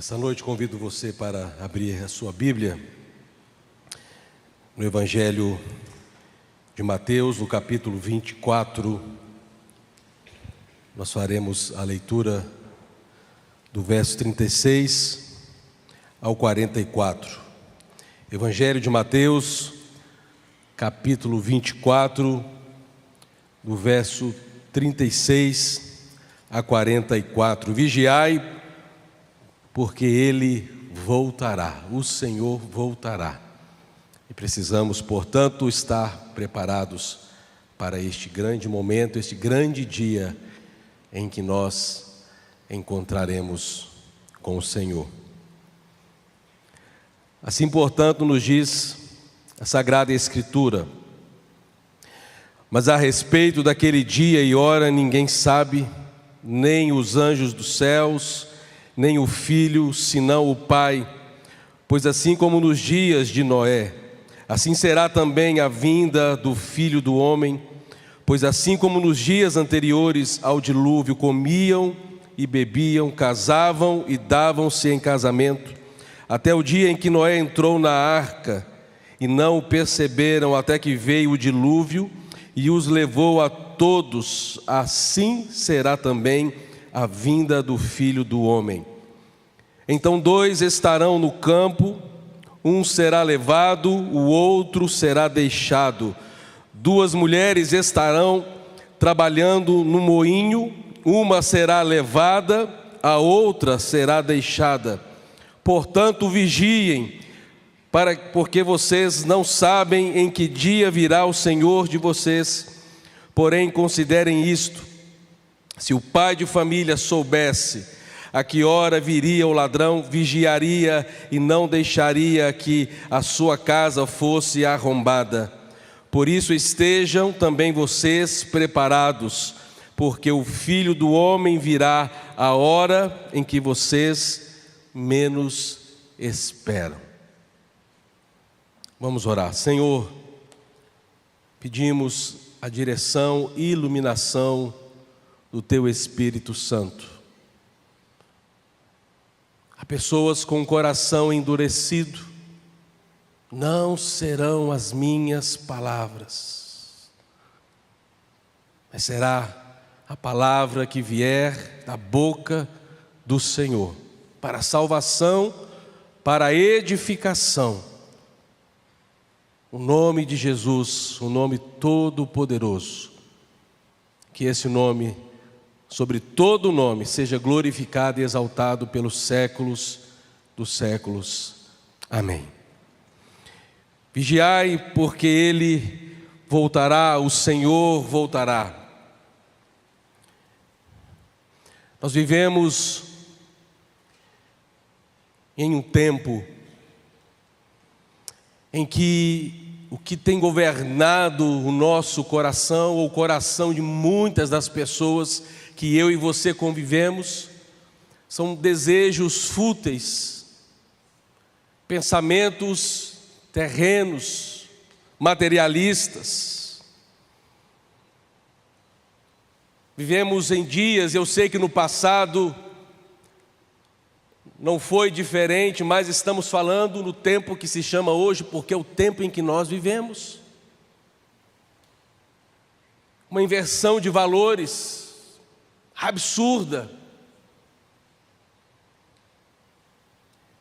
Essa noite convido você para abrir a sua Bíblia no Evangelho de Mateus, no capítulo 24. Nós faremos a leitura do verso 36 ao 44. Evangelho de Mateus, capítulo 24, do verso 36 a 44. Vigiai, porque Ele voltará, o Senhor voltará. E precisamos, portanto, estar preparados para este grande momento, este grande dia em que nós encontraremos com o Senhor. Assim, portanto, nos diz a Sagrada Escritura: mas a respeito daquele dia e hora ninguém sabe, nem os anjos dos céus, nem o Filho, senão o Pai. Pois assim como nos dias de Noé, assim será também a vinda do Filho do Homem. Pois assim como nos dias anteriores ao dilúvio comiam e bebiam, casavam e davam-se em casamento, até o dia em que Noé entrou na arca, e não o perceberam até que veio o dilúvio e os levou a todos, assim será também a vinda do Filho do Homem. Então 2 estarão no campo, um será levado, o outro será deixado. 2 mulheres estarão trabalhando no moinho, uma será levada, a outra será deixada. Portanto, vigiem, porque vocês não sabem em que dia virá o Senhor de vocês. Porém, considerem isto: se o pai de família soubesse a que hora viria o ladrão, vigiaria e não deixaria que a sua casa fosse arrombada. Por isso estejam também vocês preparados, porque o Filho do Homem virá a hora em que vocês menos esperam. Vamos orar. Senhor, pedimos a direção e iluminação do Teu Espírito Santo. Há pessoas com o coração endurecido: não serão as minhas palavras, mas será a palavra que vier da boca do Senhor, para a salvação, para a edificação. O nome de Jesus, o nome todo-poderoso, que esse nome, sobre todo nome, seja glorificado e exaltado pelos séculos dos séculos. Amém. Vigiai, porque Ele voltará, o Senhor voltará. Nós vivemos em um tempo em que o que tem governado o nosso coração, ou o coração de muitas das pessoas que eu e você convivemos, são desejos fúteis, pensamentos terrenos, materialistas. Vivemos em dias, eu sei que no passado não foi diferente, mas estamos falando no tempo que se chama hoje, porque é o tempo em que nós vivemos. Uma inversão de valores absurda.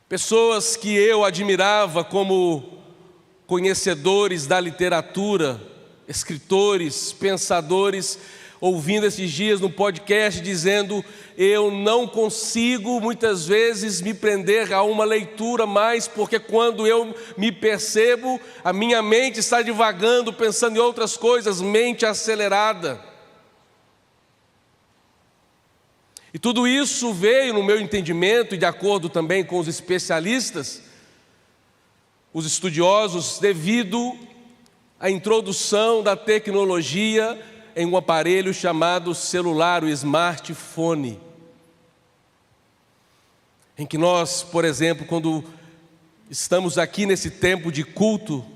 Pessoas que eu admirava como conhecedores da literatura, escritores, pensadores, ouvindo esses dias no podcast dizendo: eu não consigo muitas vezes me prender a uma leitura mais, porque quando eu me percebo, a minha mente está divagando, pensando em outras coisas, mente acelerada. E tudo isso veio no meu entendimento, e de acordo também com os especialistas, os estudiosos, devido à introdução da tecnologia em um aparelho chamado celular, o smartphone, em que nós, por exemplo, quando estamos aqui nesse tempo de culto,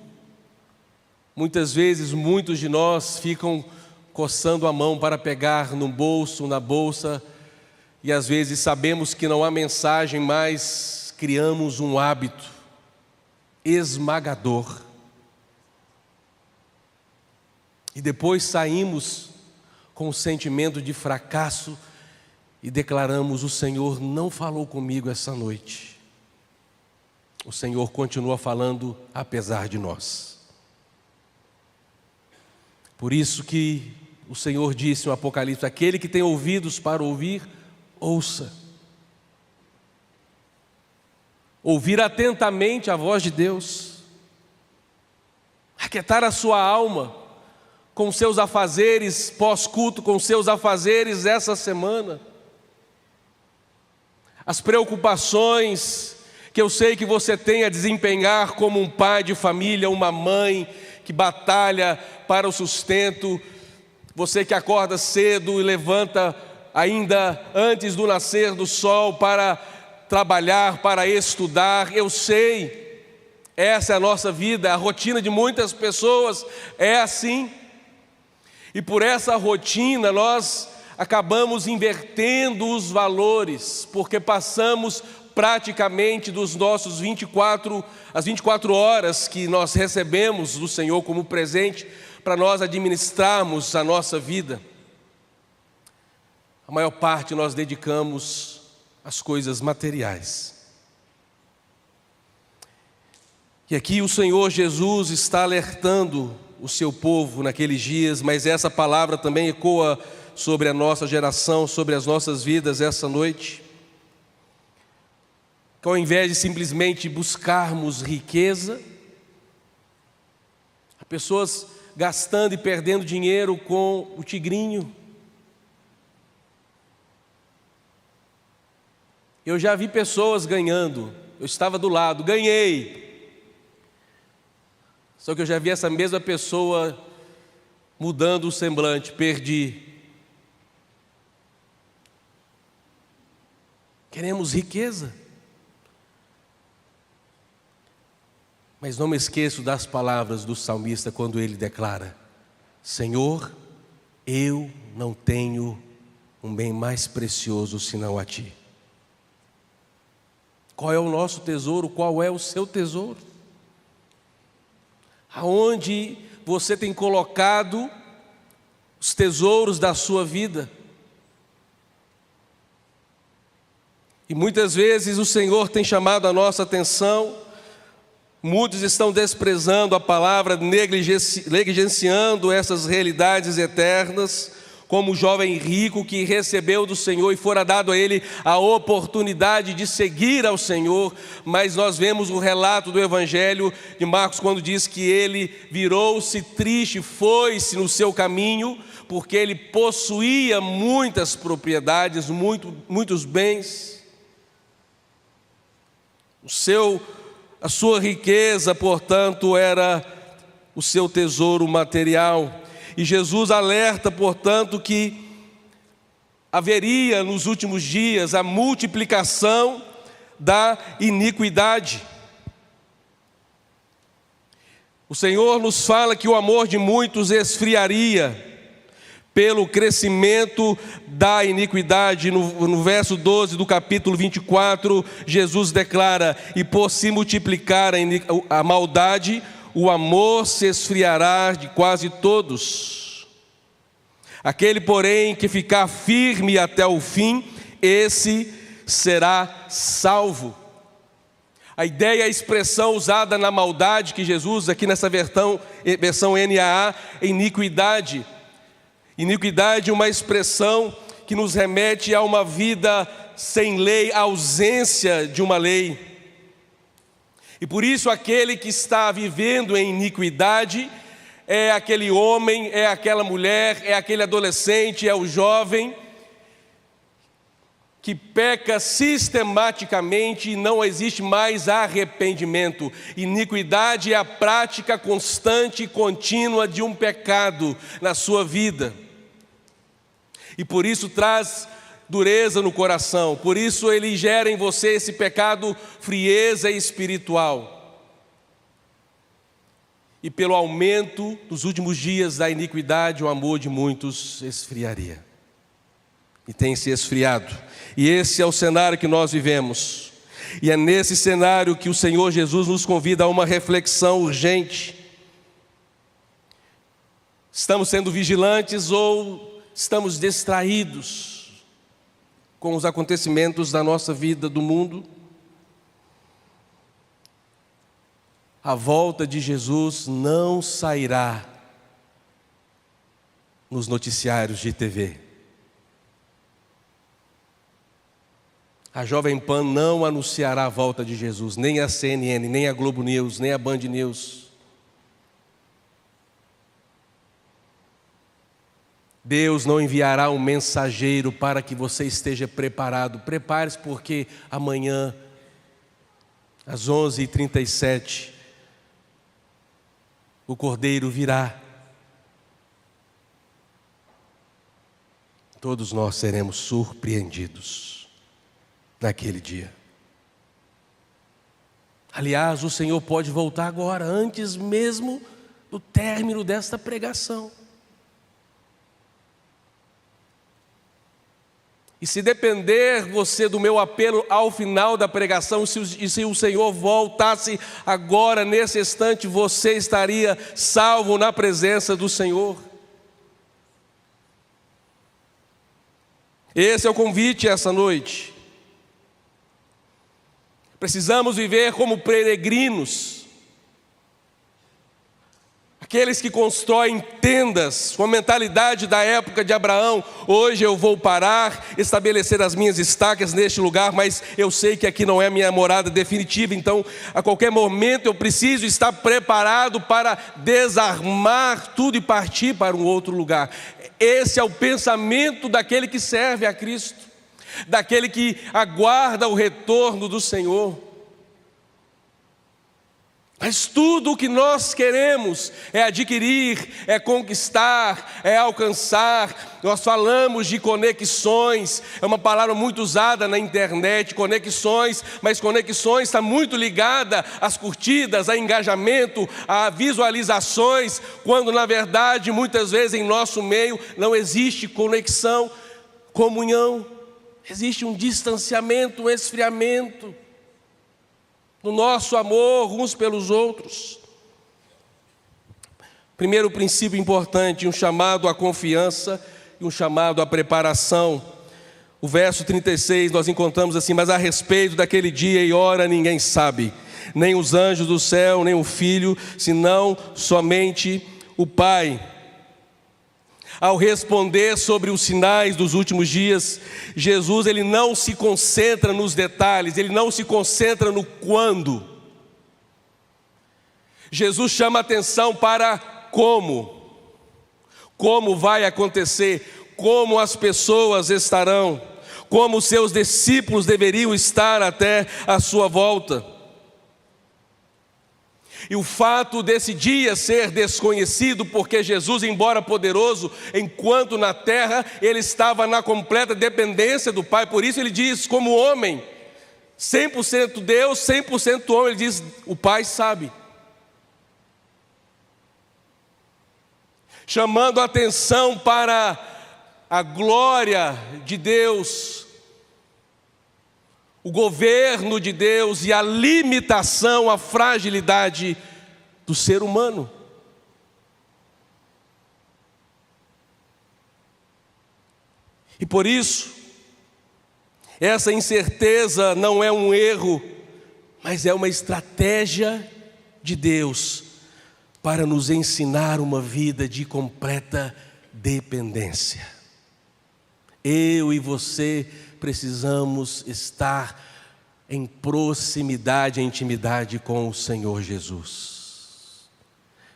muitas vezes muitos de nós ficam coçando a mão para pegar no bolso, na bolsa, e às vezes sabemos que não há mensagem, mas criamos um hábito esmagador. E depois saímos com o sentimento de fracasso e declaramos: o Senhor não falou comigo essa noite. O Senhor continua falando apesar de nós. Por isso que o Senhor disse no Apocalipse: aquele que tem ouvidos para ouvir, ouça. Ouvir atentamente a voz de Deus, aquietar a sua alma com seus afazeres pós-culto, com seus afazeres essa semana, as preocupações que eu sei que você tem a desempenhar como um pai de família, uma mãe que batalha para o sustento, você que acorda cedo e levanta ainda antes do nascer do sol para trabalhar, para estudar. Eu sei, essa é a nossa vida, a rotina de muitas pessoas é assim. E por essa rotina nós acabamos invertendo os valores, porque passamos praticamente dos nossos 24 horas que nós recebemos do Senhor como presente para nós administrarmos a nossa vida. A maior parte nós dedicamos às coisas materiais. E aqui o Senhor Jesus está alertando o seu povo naqueles dias, mas essa palavra também ecoa sobre a nossa geração, sobre as nossas vidas essa noite. Que ao invés de simplesmente buscarmos riqueza, há pessoas gastando e perdendo dinheiro com o tigrinho. Eu já vi pessoas ganhando, eu estava do lado, ganhei. Só que eu já vi essa mesma pessoa mudando o semblante, perdi. Queremos riqueza. Mas não me esqueço das palavras do salmista quando ele declara: Senhor, eu não tenho um bem mais precioso senão a Ti. Qual é o nosso tesouro? Qual é o seu tesouro? Aonde você tem colocado os tesouros da sua vida? E muitas vezes o Senhor tem chamado a nossa atenção, muitos estão desprezando a palavra, negligenciando essas realidades eternas, como o jovem rico que recebeu do Senhor e fora dado a ele a oportunidade de seguir ao Senhor. Mas nós vemos o relato do Evangelho de Marcos quando diz que ele virou-se triste, foi-se no seu caminho, porque ele possuía muitas propriedades, muitos bens. A sua riqueza, portanto, era o seu tesouro material. E Jesus alerta, portanto, que haveria nos últimos dias a multiplicação da iniquidade. O Senhor nos fala que o amor de muitos esfriaria pelo crescimento da iniquidade. No verso 12 do capítulo 24, Jesus declara: e por se multiplicar a maldade, o amor se esfriará de quase todos. Aquele, porém, que ficar firme até o fim, esse será salvo. A ideia, a expressão usada na maldade que Jesus, aqui nessa versão NAA, é iniquidade. Iniquidade é uma expressão que nos remete a uma vida sem lei, a ausência de uma lei. E por isso aquele que está vivendo em iniquidade é aquele homem, é aquela mulher, é aquele adolescente, é o jovem que peca sistematicamente e não existe mais arrependimento. Iniquidade é a prática constante e contínua de um pecado na sua vida. E por isso traz dureza no coração, por isso ele gera em você esse pecado, frieza espiritual. E pelo aumento dos últimos dias da iniquidade, o amor de muitos esfriaria. e tem se esfriado. E esse é o cenário que nós vivemos. E é nesse cenário que o Senhor Jesus nos convida a uma reflexão urgente. Estamos sendo vigilantes ou estamos distraídos com os acontecimentos da nossa vida, do mundo? A volta de Jesus não sairá nos noticiários de TV. A Jovem Pan não anunciará a volta de Jesus, nem a CNN, nem a Globo News, nem a Band News. Deus não enviará um mensageiro para que você esteja preparado. Prepare-se, porque amanhã, às 11h37, o Cordeiro virá. Todos nós seremos surpreendidos naquele dia. Aliás, o Senhor pode voltar agora, antes mesmo do término desta pregação. E se depender você do meu apelo ao final da pregação, se o Senhor voltasse agora, nesse instante, você estaria salvo na presença do Senhor. Esse é o convite essa noite. Precisamos viver como peregrinos. Aqueles que constroem tendas com a mentalidade da época de Abraão. Hoje eu vou parar, estabelecer as minhas estacas neste lugar, mas eu sei que aqui não é a minha morada definitiva, então a qualquer momento eu preciso estar preparado para desarmar tudo e partir para um outro lugar. Esse é o pensamento daquele que serve a Cristo, daquele que aguarda o retorno do Senhor. Mas tudo o que nós queremos é adquirir, é conquistar, é alcançar. Nós falamos de conexões, é uma palavra muito usada na internet, conexões, mas conexões está muito ligada às curtidas, a engajamento, a visualizações, quando na verdade, muitas vezes em nosso meio não existe conexão, comunhão, existe um distanciamento, um esfriamento no nosso amor uns pelos outros. Primeiro princípio importante, um chamado à confiança e um chamado à preparação. O verso 36 nós encontramos assim: mas a respeito daquele dia e hora ninguém sabe, nem os anjos do céu, nem o Filho, senão somente o Pai. Ao responder sobre os sinais dos últimos dias, Jesus ele não se concentra nos detalhes, ele não se concentra no quando. Jesus chama atenção para como vai acontecer, como as pessoas estarão, como os seus discípulos deveriam estar até a sua volta. E o fato desse dia ser desconhecido, porque Jesus, embora poderoso, enquanto na terra, ele estava na completa dependência do Pai. Por isso ele diz, como homem, 100% Deus, 100% homem, ele diz, o Pai sabe. Chamando a atenção para a glória de Deus, o governo de Deus e a limitação, a fragilidade do ser humano. E por isso, essa incerteza não é um erro, mas é uma estratégia de Deus para nos ensinar uma vida de completa dependência. Eu e você precisamos estar em proximidade, em intimidade com o Senhor Jesus.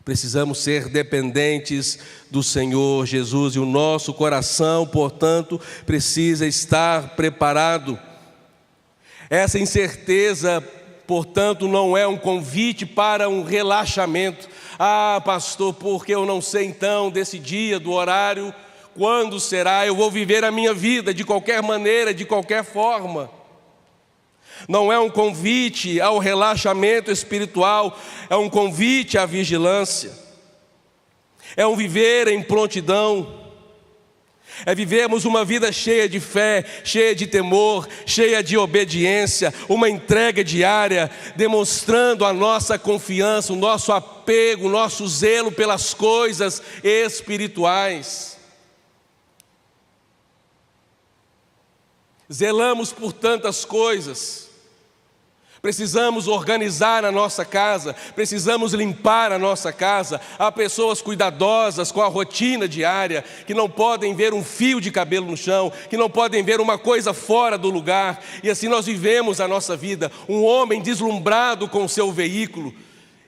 Precisamos ser dependentes do Senhor Jesus e o nosso coração, portanto, precisa estar preparado. Essa incerteza, portanto, não é um convite para um relaxamento. Ah, pastor, porque eu não sei então desse dia, do horário, quando será? Eu vou viver a minha vida de qualquer maneira, de qualquer forma. Não é um convite ao relaxamento espiritual, é um convite à vigilância. É um viver em prontidão. É vivermos uma vida cheia de fé, cheia de temor, cheia de obediência, uma entrega diária, demonstrando a nossa confiança, o nosso apego, o nosso zelo pelas coisas espirituais. Zelamos por tantas coisas. Precisamos organizar a nossa casa, precisamos limpar a nossa casa. Há pessoas cuidadosas com a rotina diária, que não podem ver um fio de cabelo no chão, que não podem ver uma coisa fora do lugar. E assim nós vivemos a nossa vida. Um homem deslumbrado com o seu veículo,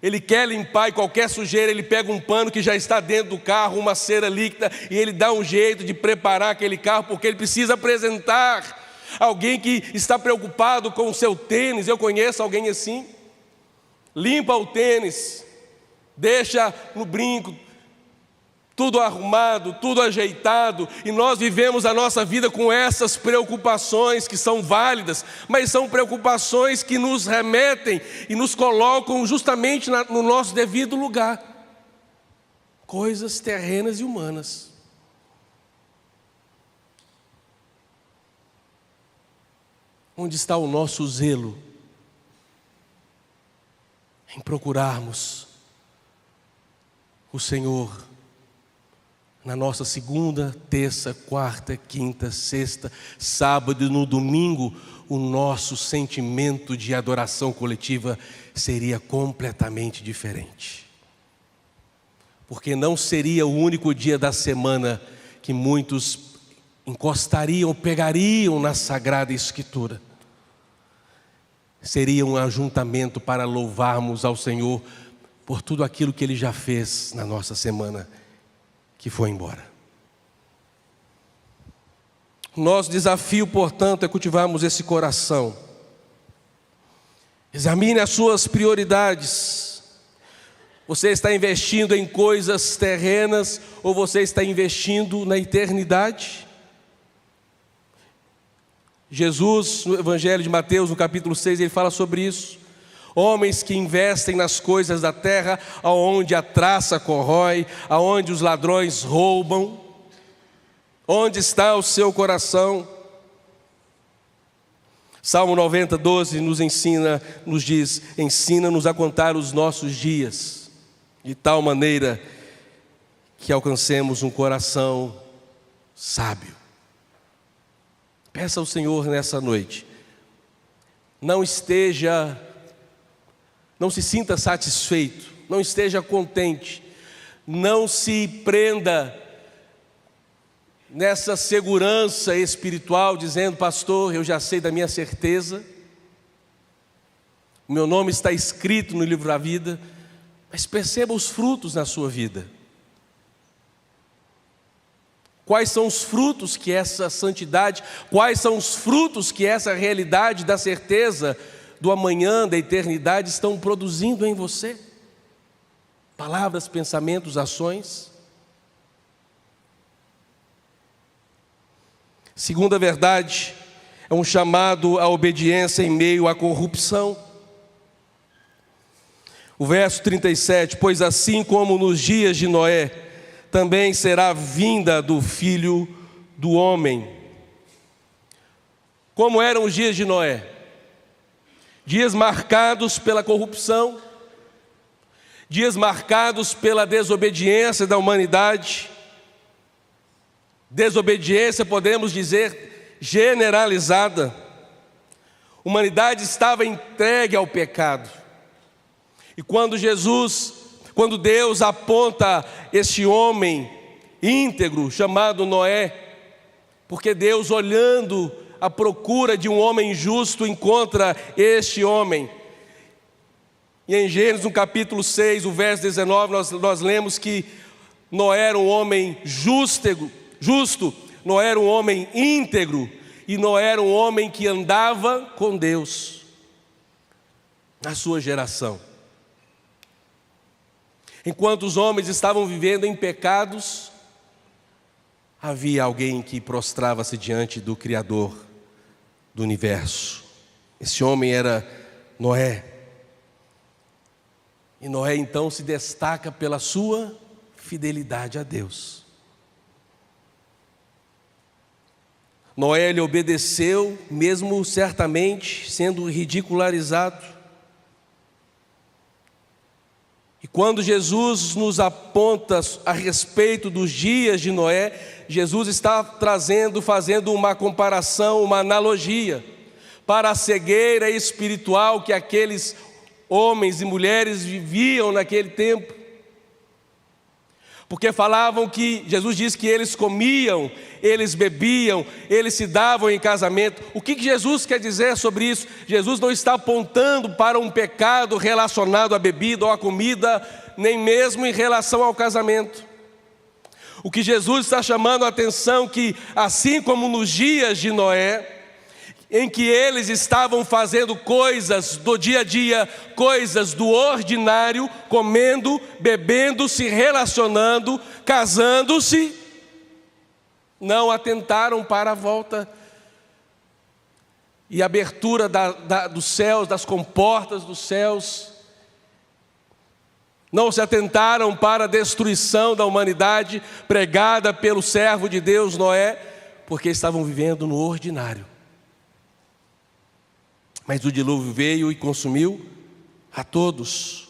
ele quer limpar e qualquer sujeira, ele pega um pano que já está dentro do carro, uma cera líquida, e ele dá um jeito de preparar aquele carro, porque ele precisa apresentar. Alguém que está preocupado com o seu tênis, eu conheço alguém assim, limpa o tênis, deixa no brinco, tudo arrumado, tudo ajeitado, e nós vivemos a nossa vida com essas preocupações que são válidas, mas são preocupações que nos remetem e nos colocam justamente no nosso devido lugar, coisas terrenas e humanas. Onde está o nosso zelo em procurarmos o Senhor na nossa segunda, terça, quarta, quinta, sexta, sábado e no domingo? O nosso sentimento de adoração coletiva seria completamente diferente, porque não seria o único dia da semana que muitos encostariam, pegariam na Sagrada Escritura. Seria um ajuntamento para louvarmos ao Senhor por tudo aquilo que Ele já fez na nossa semana que foi embora. Nosso desafio, portanto, é cultivarmos esse coração. Examine as suas prioridades. Você está investindo em coisas terrenas ou você está investindo na eternidade? Jesus, no Evangelho de Mateus, no capítulo 6, ele fala sobre isso. Homens que investem nas coisas da terra, aonde a traça corrói, aonde os ladrões roubam. Onde está o seu coração? Salmo 90, 12 nos diz: ensina-nos a contar os nossos dias, de tal maneira que alcancemos um coração sábio. Peça ao Senhor nessa noite, não se sinta satisfeito, não esteja contente, não se prenda nessa segurança espiritual, dizendo: pastor, eu já sei da minha certeza, o meu nome está escrito no livro da vida. Mas perceba os frutos na sua vida. Quais são os frutos que essa santidade, quais são os frutos que essa realidade da certeza do amanhã, da eternidade, estão produzindo em você? Palavras, pensamentos, ações. Segunda verdade, é um chamado à obediência em meio à corrupção. O verso 37, pois assim como nos dias de Noé, também será a vinda do Filho do Homem. Como eram os dias de Noé? Dias marcados pela corrupção, dias marcados pela desobediência da humanidade. Desobediência, podemos dizer, generalizada. A humanidade estava entregue ao pecado. E quando Deus aponta este homem íntegro chamado Noé, porque Deus, olhando à procura de um homem justo, encontra este homem. E em Gênesis, no capítulo 6, o verso 19, nós lemos que Noé era um homem justo, Noé era um homem íntegro, e Noé era um homem que andava com Deus na sua geração. Enquanto os homens estavam vivendo em pecados, havia alguém que prostrava-se diante do Criador do universo. Esse homem era Noé. E Noé então se destaca pela sua fidelidade a Deus. Noé ele obedeceu, mesmo certamente sendo ridicularizado. E quando Jesus nos aponta a respeito dos dias de Noé, Jesus está fazendo uma comparação, uma analogia para a cegueira espiritual que aqueles homens e mulheres viviam naquele tempo. Porque falavam que, Jesus diz que eles comiam, eles bebiam, eles se davam em casamento. O que Jesus quer dizer sobre isso? Jesus não está apontando para um pecado relacionado à bebida ou à comida, nem mesmo em relação ao casamento. O que Jesus está chamando a atenção que, assim como nos dias de Noé, em que eles estavam fazendo coisas do dia a dia, coisas do ordinário, comendo, bebendo, se relacionando, casando-se, não atentaram para a volta e abertura dos céus, das comportas dos céus. Não se atentaram para a destruição da humanidade pregada pelo servo de Deus Noé, porque estavam vivendo no ordinário. Mas o dilúvio veio e consumiu a todos.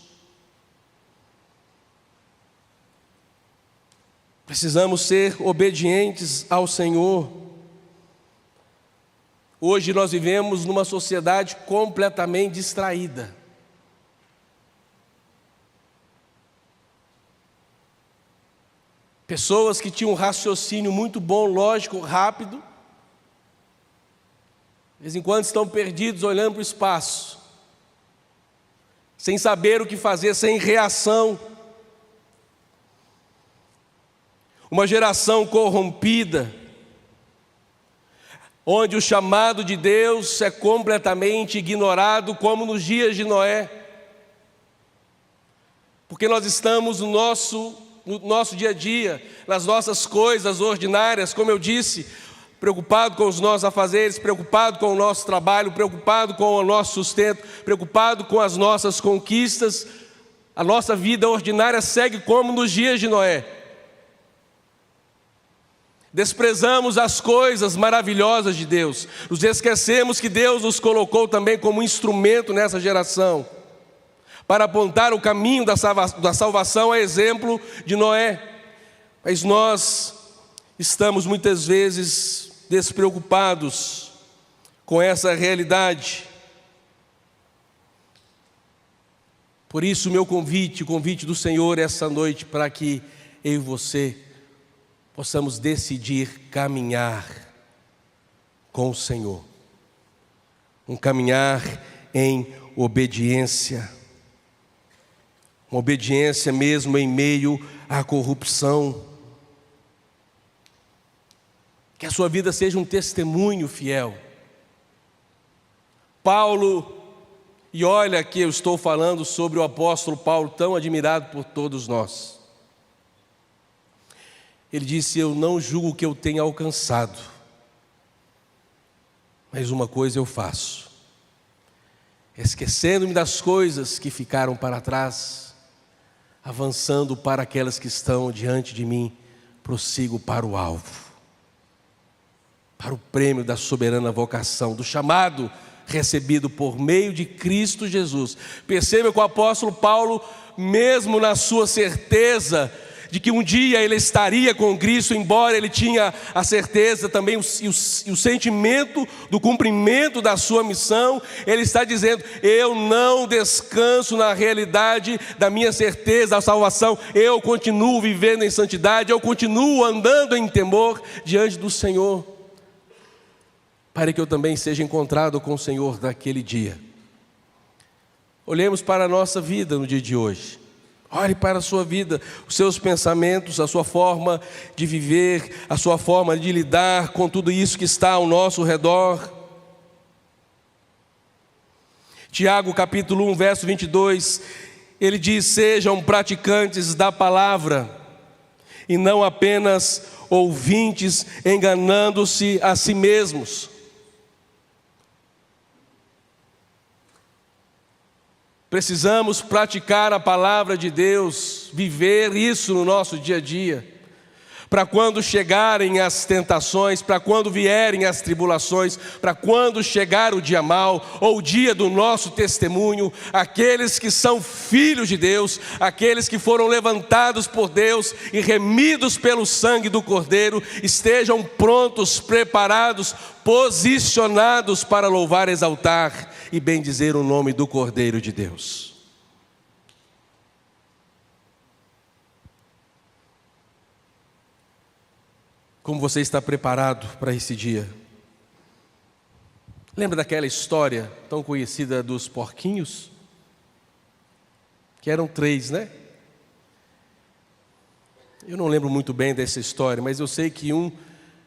Precisamos ser obedientes ao Senhor. Hoje nós vivemos numa sociedade completamente distraída. Pessoas que tinham um raciocínio muito bom, lógico, rápido, de vez em quando estão perdidos olhando para o espaço, sem saber o que fazer, sem reação. Uma geração corrompida, onde o chamado de Deus é completamente ignorado, como nos dias de Noé. Porque nós estamos no nosso dia a dia, nas nossas coisas ordinárias, como eu disse, preocupado com os nossos afazeres, preocupado com o nosso trabalho, preocupado com o nosso sustento, preocupado com as nossas conquistas. A nossa vida ordinária segue como nos dias de Noé. Desprezamos as coisas maravilhosas de Deus, nos esquecemos que Deus nos colocou também como instrumento nessa geração, para apontar o caminho da salvação, a exemplo de Noé. Mas nós estamos muitas vezes despreocupados com essa realidade. Por isso o convite do Senhor essa noite, para que eu e você possamos decidir caminhar com o Senhor, um caminhar em obediência, uma obediência mesmo em meio à corrupção. Que a sua vida seja um testemunho fiel. Paulo, e olha que eu estou falando sobre o apóstolo Paulo, tão admirado por todos nós. Ele disse: eu não julgo que eu tenha alcançado, mas uma coisa eu faço, esquecendo-me das coisas que ficaram para trás, avançando para aquelas que estão diante de mim, prossigo para o alvo, para o prêmio da soberana vocação, do chamado recebido por meio de Cristo Jesus. Perceba que o apóstolo Paulo, mesmo na sua certeza de que um dia ele estaria com Cristo, embora ele tinha a certeza também e o sentimento do cumprimento da sua missão, ele está dizendo: eu não descanso na realidade da minha certeza da salvação, eu continuo vivendo em santidade, eu continuo andando em temor diante do Senhor, para que eu também seja encontrado com o Senhor naquele dia. Olhemos para a nossa vida no dia de hoje. Olhe para a sua vida, os seus pensamentos, a sua forma de viver, a sua forma de lidar com tudo isso que está ao nosso redor. Tiago capítulo 1, verso 22, ele diz: sejam praticantes da palavra e não apenas ouvintes, enganando-se a si mesmos. Precisamos praticar a palavra de Deus, viver isso no nosso dia a dia, para quando chegarem as tentações, para quando vierem as tribulações, para quando chegar o dia mau, ou o dia do nosso testemunho, aqueles que são filhos de Deus, aqueles que foram levantados por Deus e remidos pelo sangue do Cordeiro, estejam prontos, preparados, posicionados para louvar, exaltar e bendizer o nome do Cordeiro de Deus. Como você está preparado para esse dia? Lembra daquela história tão conhecida dos porquinhos? Que eram 3, né? Eu não lembro muito bem dessa história, mas eu sei que um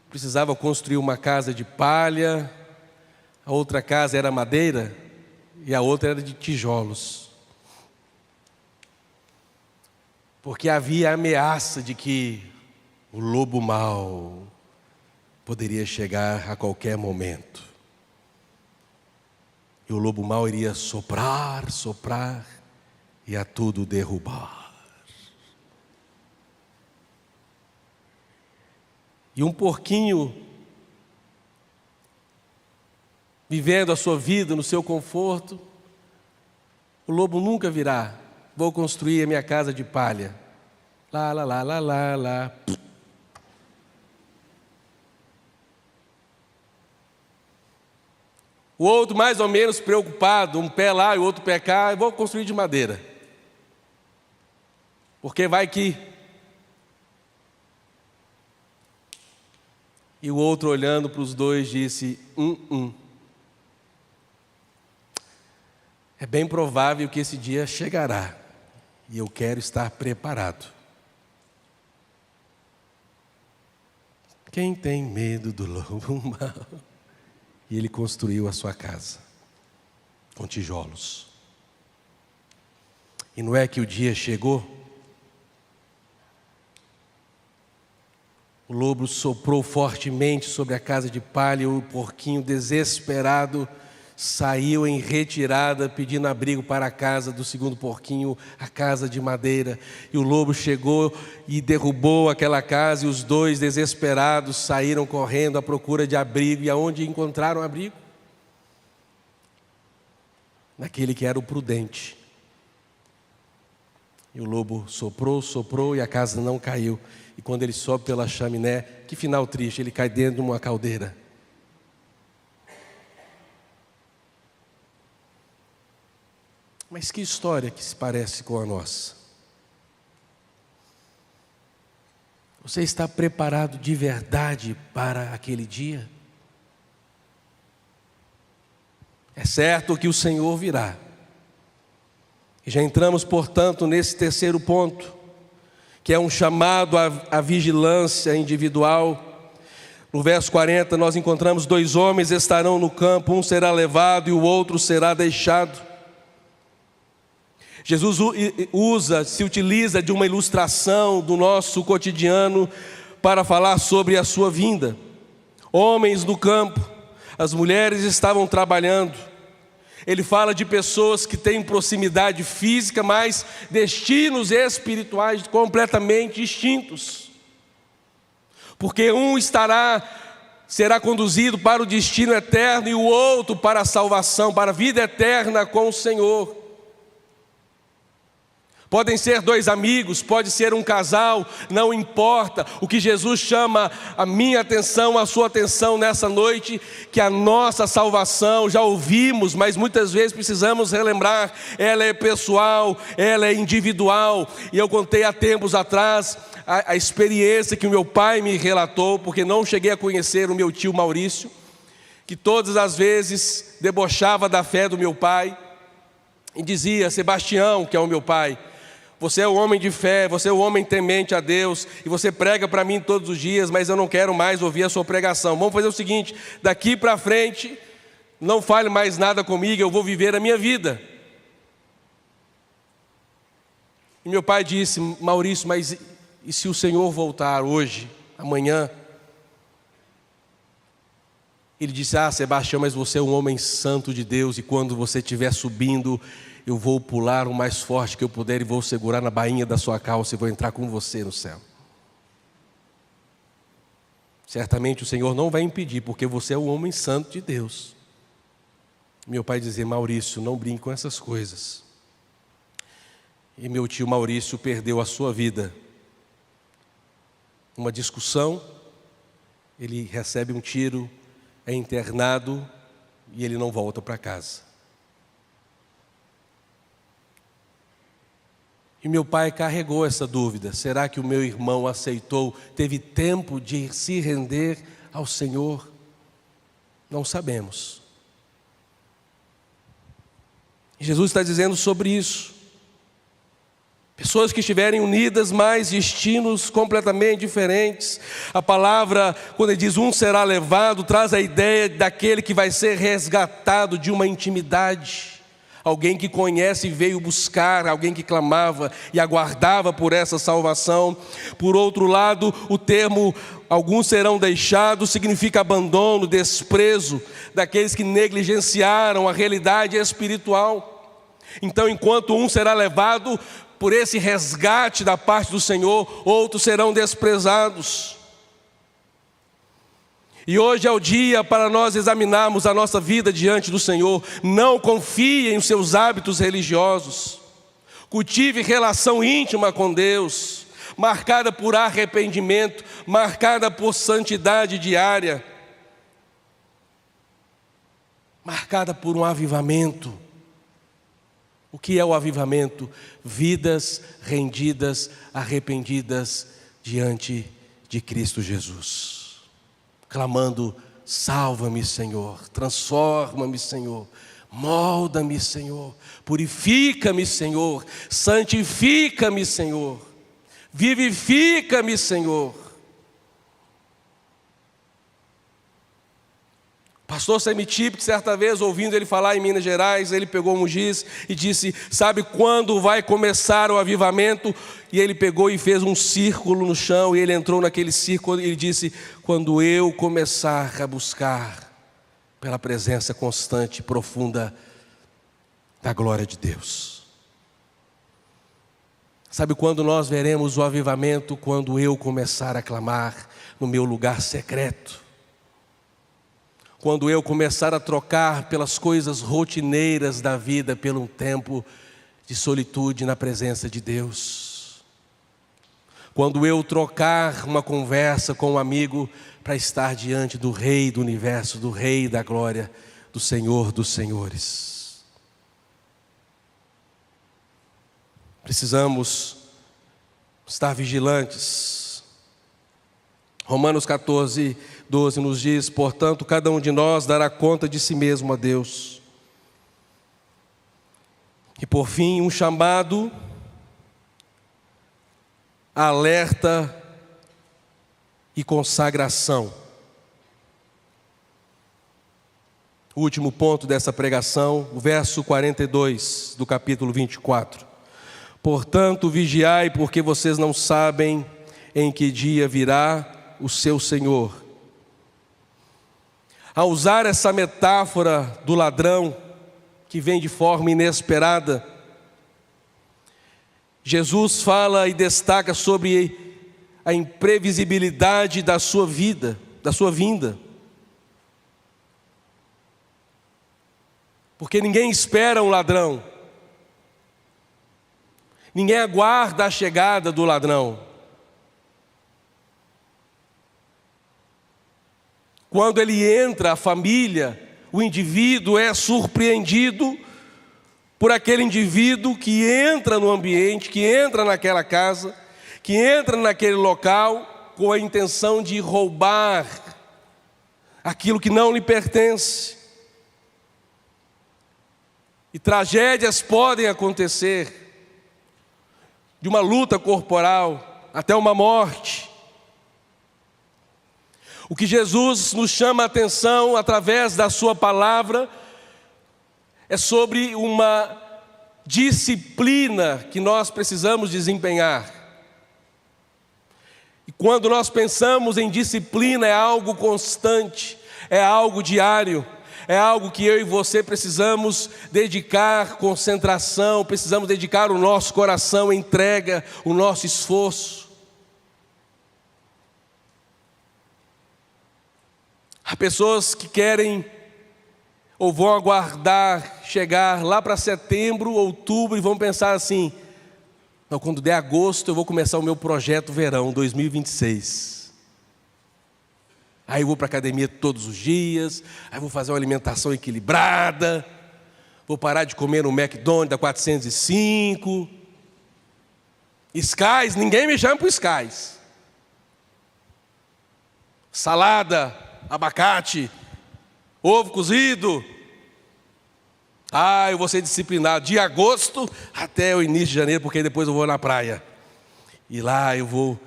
precisava construir uma casa de palha, a outra casa era madeira e a outra era de tijolos. Porque havia a ameaça de que o lobo mau poderia chegar a qualquer momento. E o lobo mau iria soprar, soprar e a tudo derrubar. E um porquinho, vivendo a sua vida no seu conforto, o lobo nunca virá: vou construir a minha casa de palha. Lá, lá, lá, lá, lá, lá. O outro mais ou menos preocupado, um pé lá e o outro pé cá, eu vou construir de madeira. Porque vai que... E o outro olhando para os dois disse, É bem provável que esse dia chegará e eu quero estar preparado. Quem tem medo do lobo mau? E ele construiu a sua casa com tijolos. E não é que o dia chegou? O lobo soprou fortemente sobre a casa de palha e o porquinho, desesperado, saiu em retirada, pedindo abrigo para a casa do segundo porquinho, a casa de madeira. E o lobo chegou e derrubou aquela casa, e os dois, desesperados, saíram correndo à procura de abrigo. E aonde encontraram abrigo? Naquele que era o prudente. E o lobo soprou, soprou, e a casa não caiu. E quando ele sobe pela chaminé, que final triste, ele cai dentro de uma caldeira. Mas que história que se parece com a nossa? Você está preparado de verdade para aquele dia? É certo que o Senhor virá. E já entramos, portanto, nesse terceiro ponto, que é um chamado à vigilância individual. No verso 40, nós encontramos 2 homens estarão no campo, um será levado e o outro será deixado. Jesus se utiliza de uma ilustração do nosso cotidiano para falar sobre a sua vinda. Homens no campo, as mulheres estavam trabalhando. Ele fala de pessoas que têm proximidade física, mas destinos espirituais completamente distintos. Porque um será conduzido para o destino eterno e o outro para a salvação, para a vida eterna com o Senhor. Podem ser 2 amigos, pode ser um casal, não importa. O que Jesus chama a minha atenção, a sua atenção nessa noite, que a nossa salvação, já ouvimos, mas muitas vezes precisamos relembrar, ela é pessoal, ela é individual. E eu contei há tempos atrás a experiência que o meu pai me relatou, porque não cheguei a conhecer o meu tio Maurício, que todas as vezes debochava da fé do meu pai, e dizia: Sebastião, que é o meu pai, você é o homem de fé, você é o homem temente a Deus, e você prega para mim todos os dias, mas eu não quero mais ouvir a sua pregação. Vamos fazer o seguinte, daqui para frente, não fale mais nada comigo, eu vou viver a minha vida. E meu pai disse: Maurício, mas e se o Senhor voltar hoje, amanhã? Ele disse: Sebastião, mas você é um homem santo de Deus, e quando você estiver subindo, eu vou pular o mais forte que eu puder e vou segurar na bainha da sua calça e vou entrar com você no céu. Certamente o Senhor não vai impedir, porque você é o homem santo de Deus. Meu pai dizia: Maurício, não brinque com essas coisas. E meu tio Maurício perdeu a sua vida. Uma discussão, ele recebe um tiro, é internado e ele não volta para casa. E meu pai carregou essa dúvida: será que o meu irmão aceitou, teve tempo de se render ao Senhor? Não sabemos. E Jesus está dizendo sobre isso. Pessoas que estiverem unidas, mas destinos completamente diferentes. A palavra, quando ele diz um será levado, traz a ideia daquele que vai ser resgatado de uma intimidade. Alguém que conhece e veio buscar, alguém que clamava e aguardava por essa salvação. Por outro lado, o termo alguns serão deixados significa abandono, desprezo daqueles que negligenciaram a realidade espiritual. Então, enquanto um será levado por esse resgate da parte do Senhor, outros serão desprezados. E hoje é o dia para nós examinarmos a nossa vida diante do Senhor. Não confie em seus hábitos religiosos. Cultive relação íntima com Deus, marcada por arrependimento, marcada por santidade diária, marcada por um avivamento. O que é o avivamento? Vidas rendidas, arrependidas diante de Cristo Jesus. Clamando: salva-me, Senhor, transforma-me, Senhor, molda-me, Senhor, purifica-me, Senhor, santifica-me, Senhor, vivifica-me, Senhor. Pastor Semitip, que certa vez, ouvindo ele falar em Minas Gerais, ele pegou um giz e disse: sabe quando vai começar o avivamento? E ele pegou e fez um círculo no chão, e ele entrou naquele círculo e ele disse: quando eu começar a buscar pela presença constante e profunda da glória de Deus. Sabe quando nós veremos o avivamento? Quando eu começar a clamar no meu lugar secreto. Quando eu começar a trocar pelas coisas rotineiras da vida por um tempo de solitude na presença de Deus. Quando eu trocar uma conversa com um amigo para estar diante do Rei do Universo, do Rei da Glória, do Senhor dos Senhores. Precisamos estar vigilantes. Romanos 14:12 nos diz: portanto, cada um de nós dará conta de si mesmo a Deus. E por fim, um chamado, alerta e consagração. O último ponto dessa pregação, o verso 42 do capítulo 24. Portanto, vigiai, porque vocês não sabem em que dia virá o seu Senhor. Ao usar essa metáfora do ladrão que vem de forma inesperada, Jesus fala e destaca sobre a imprevisibilidade da sua vida, da sua vinda. Porque ninguém espera um ladrão. Ninguém aguarda a chegada do ladrão. Quando ele entra, a família, o indivíduo é surpreendido por aquele indivíduo que entra no ambiente, que entra naquela casa, que entra naquele local com a intenção de roubar aquilo que não lhe pertence. E tragédias podem acontecer, de uma luta corporal até uma morte. O que Jesus nos chama a atenção através da sua palavra é sobre uma disciplina que nós precisamos desempenhar. E quando nós pensamos em disciplina, é algo constante, é algo diário, é algo que eu e você precisamos dedicar concentração, precisamos dedicar o nosso coração, entrega, o nosso esforço. Há pessoas que querem ou vão aguardar chegar lá para setembro, outubro e vão pensar assim: não, quando der agosto eu vou começar o meu projeto verão 2026. Aí eu vou para a academia todos os dias, aí vou fazer uma alimentação equilibrada, vou parar de comer no McDonald's da 405. Skies, ninguém me chama para o Skies. Salada, abacate, ovo cozido. Eu vou ser disciplinado de agosto até o início de janeiro, porque depois eu vou na praia. E lá eu vou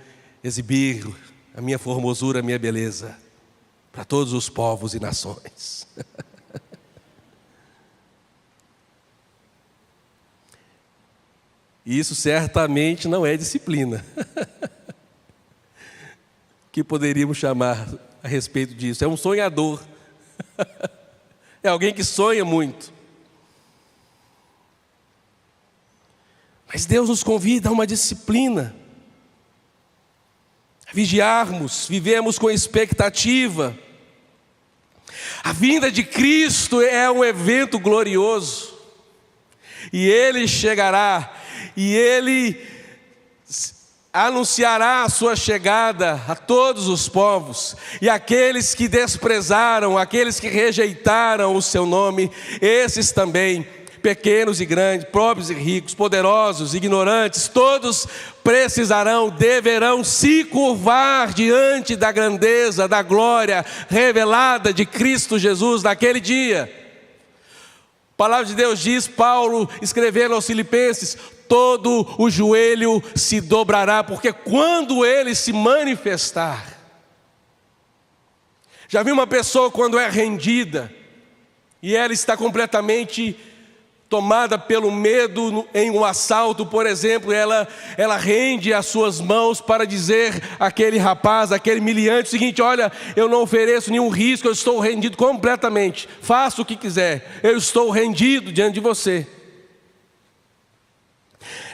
exibir a minha formosura, a minha beleza, para todos os povos e nações. E isso certamente não é disciplina. Que poderíamos chamar a respeito disso? É um sonhador. É alguém que sonha muito. Mas Deus nos convida a uma disciplina. A vigiarmos, vivemos com expectativa. A vinda de Cristo é um evento glorioso. E Ele chegará, e Ele anunciará a sua chegada a todos os povos, e aqueles que desprezaram, aqueles que rejeitaram o seu nome, esses também, pequenos e grandes, pobres e ricos, poderosos, ignorantes, todos deverão se curvar diante da grandeza, da glória revelada de Cristo Jesus naquele dia. A palavra de Deus diz, Paulo escrevendo aos Filipenses: todo o joelho se dobrará, porque quando ele se manifestar. Já viu uma pessoa quando é rendida, e ela está completamente tomada pelo medo em um assalto, por exemplo, ela rende as suas mãos para dizer àquele rapaz, àquele miliante, o seguinte: olha, eu não ofereço nenhum risco, eu estou rendido completamente, faça o que quiser, eu estou rendido diante de você.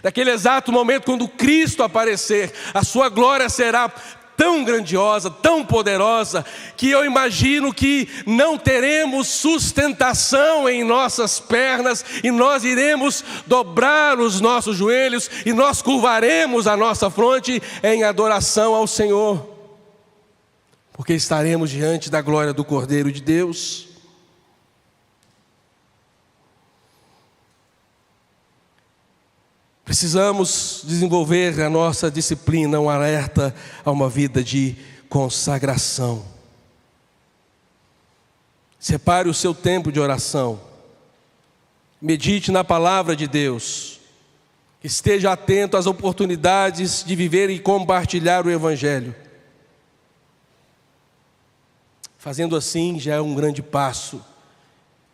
Naquele exato momento, quando Cristo aparecer, a sua glória será tão grandiosa, tão poderosa, que eu imagino que não teremos sustentação em nossas pernas, e nós iremos dobrar os nossos joelhos, e nós curvaremos a nossa fronte em adoração ao Senhor, porque estaremos diante da glória do Cordeiro de Deus. Precisamos desenvolver a nossa disciplina, um alerta a uma vida de consagração. Separe o seu tempo de oração. Medite na palavra de Deus. Esteja atento às oportunidades de viver e compartilhar o Evangelho. Fazendo assim, já é um grande passo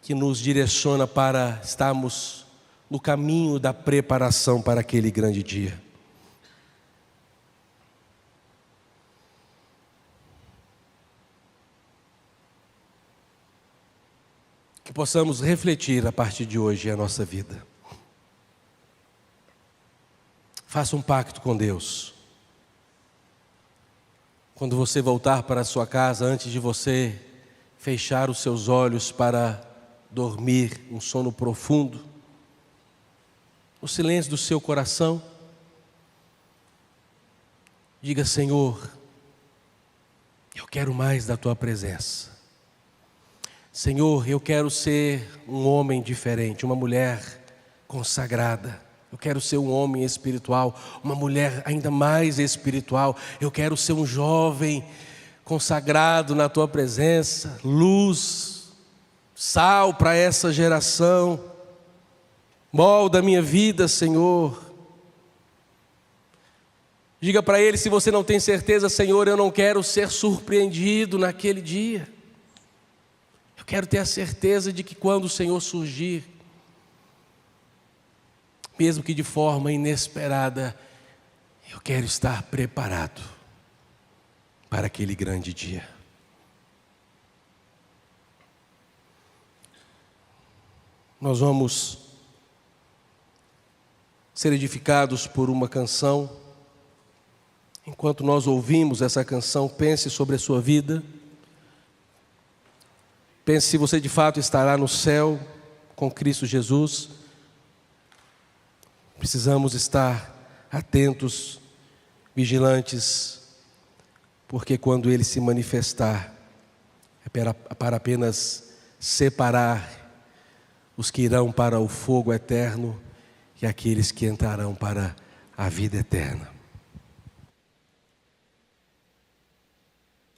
que nos direciona para estarmos no caminho da preparação para aquele grande dia. Que possamos refletir a partir de hoje a nossa vida. Faça um pacto com Deus. Quando você voltar para a sua casa, antes de você fechar os seus olhos para dormir um sono profundo, no silêncio do seu coração, diga: Senhor, eu quero mais da Tua presença. Senhor, eu quero ser um homem diferente, uma mulher consagrada. Eu quero ser um homem espiritual, uma mulher ainda mais espiritual. Eu quero ser um jovem consagrado na Tua presença, luz, sal para essa geração. Molda a minha vida, Senhor. Diga para Ele, se você não tem certeza: Senhor, eu não quero ser surpreendido naquele dia. Eu quero ter a certeza de que quando o Senhor surgir, mesmo que de forma inesperada, eu quero estar preparado para aquele grande dia. Nós vamos ser edificados por uma canção. Enquanto nós ouvimos essa canção, pense sobre a sua vida, Pense se você de fato estará no céu com Cristo Jesus. Precisamos estar atentos, vigilantes, porque quando Ele se manifestar, é para apenas separar os que irão para o fogo eterno e aqueles que entrarão para a vida eterna.